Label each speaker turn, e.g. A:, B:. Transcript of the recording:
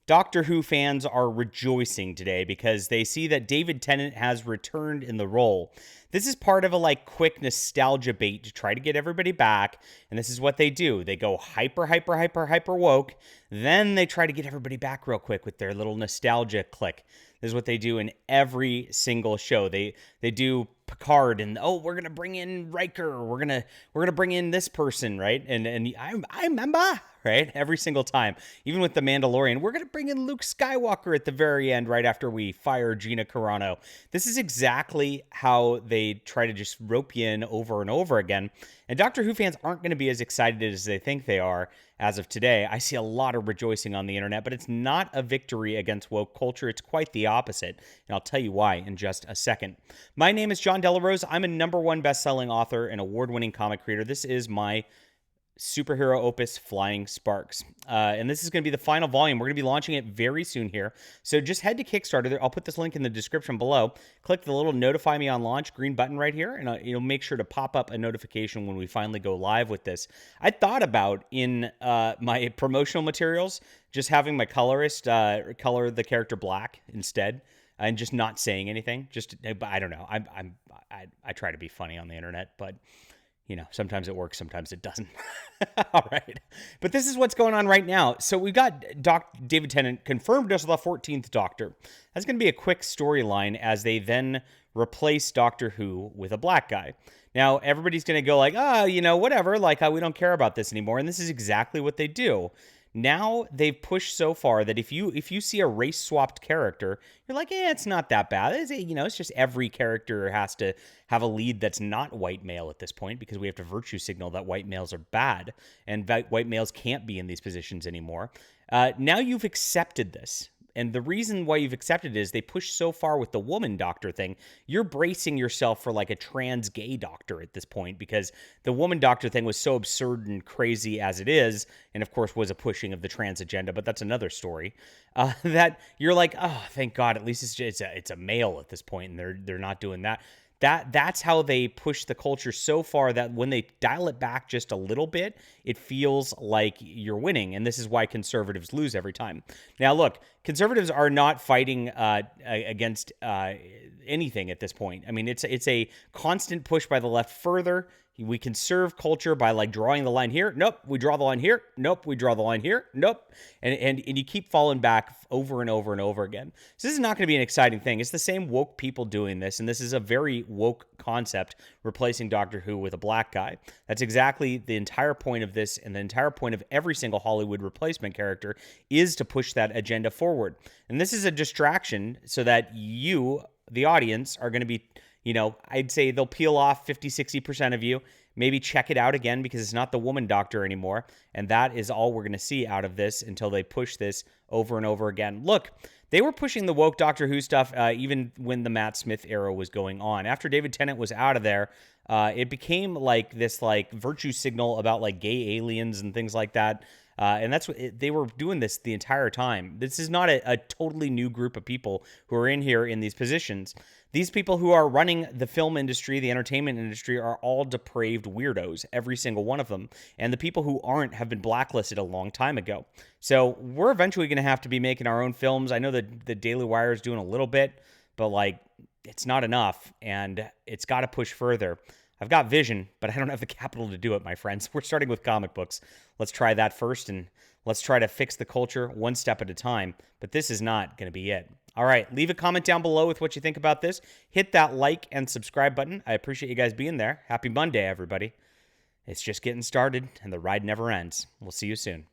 A: Doctor Who fans are rejoicing today because they see that David Tennant has returned in the role. This is part of a quick nostalgia bait to try to get everybody back, and this is what they do. They go hyper woke, then they try to get everybody back real quick with their little nostalgia click. This is what they do in every single show. They do Picard and we're gonna bring in Riker. We're gonna bring in this person, right? And I remember, right, every single time. Even with the Mandalorian, we're gonna bring in Luke Skywalker at the very end, right after we fire Gina Carano. This is exactly how they try to just rope you in over and over again. And Doctor Who fans aren't going to be as excited as they think they are as of today. I see a lot of rejoicing on the internet, but it's not a victory against woke culture. It's quite the opposite. And I'll tell you why in just a second. My name is John Delarose. I'm a #1 best-selling author and award-winning comic creator. This is my superhero opus, Flying Sparks. And this is going to be the final volume. We're going to be launching it very soon here. So just head to Kickstarter. I'll put this link in the description below. Click the little notify me on launch green button right here, and it'll make sure to pop up a notification when we finally go live with this. I thought about in my promotional materials just having my colorist color the character black instead. And just not saying anything. I don't know. I try to be funny on the internet, but sometimes it works, sometimes it doesn't. All right. But this is what's going on right now. So we've got David Tennant confirmed as the 14th Doctor. That's going to be a quick storyline as they then replace Doctor Who with a black guy. Now, everybody's going to go whatever, we don't care about this anymore. And this is exactly what they do. Now they've pushed so far that if you see a race swapped character, you're like, it's not that bad. It's just every character has to have a lead that's not white male at this point because we have to virtue signal that white males are bad and white males can't be in these positions anymore. Now you've accepted this. And the reason why you've accepted it is they pushed so far with the woman doctor thing. You're bracing yourself for a trans gay doctor at this point because the woman doctor thing was so absurd and crazy as it is, and of course was a pushing of the trans agenda, but that's another story. That you're like, oh, thank God, at least it's a male at this point, and they're not doing that. That's how they push the culture so far that when they dial it back just a little bit, it feels like you're winning. And this is why conservatives lose every time. Now, look, conservatives are not fighting against anything at this point. I mean, it's a constant push by the left further. We conserve culture by drawing the line here. Nope, we draw the line here. Nope, we draw the line here. Nope. And you keep falling back over and over and over again. So this is not going to be an exciting thing. It's the same woke people doing this, and this is a very woke concept, replacing Doctor Who with a black guy. That's exactly the entire point of this, and the entire point of every single Hollywood replacement character is to push that agenda forward. And this is a distraction so that you, the audience, are going to be I'd say they'll peel off 50-60% of you, maybe check it out again because it's not the woman doctor anymore. And that is all we're going to see out of this until they push this over and over again. Look, they were pushing the woke Doctor Who stuff even when the Matt Smith era was going on. After David Tennant was out of there, it became this virtue signal about gay aliens and things like that. And that's what they were doing this the entire time. This is not a totally new group of people who are in here in these positions. These people who are running the film industry, the entertainment industry, are all depraved weirdos, every single one of them. And the people who aren't have been blacklisted a long time ago. So we're eventually going to have to be making our own films. I know that the Daily Wire is doing a little bit, but it's not enough, and it's got to push further. I've got vision, but I don't have the capital to do it, my friends. We're starting with comic books. Let's try that first, and let's try to fix the culture one step at a time. But this is not going to be it. All right, leave a comment down below with what you think about this. Hit that like and subscribe button. I appreciate you guys being there. Happy Monday, everybody. It's just getting started, and the ride never ends. We'll see you soon.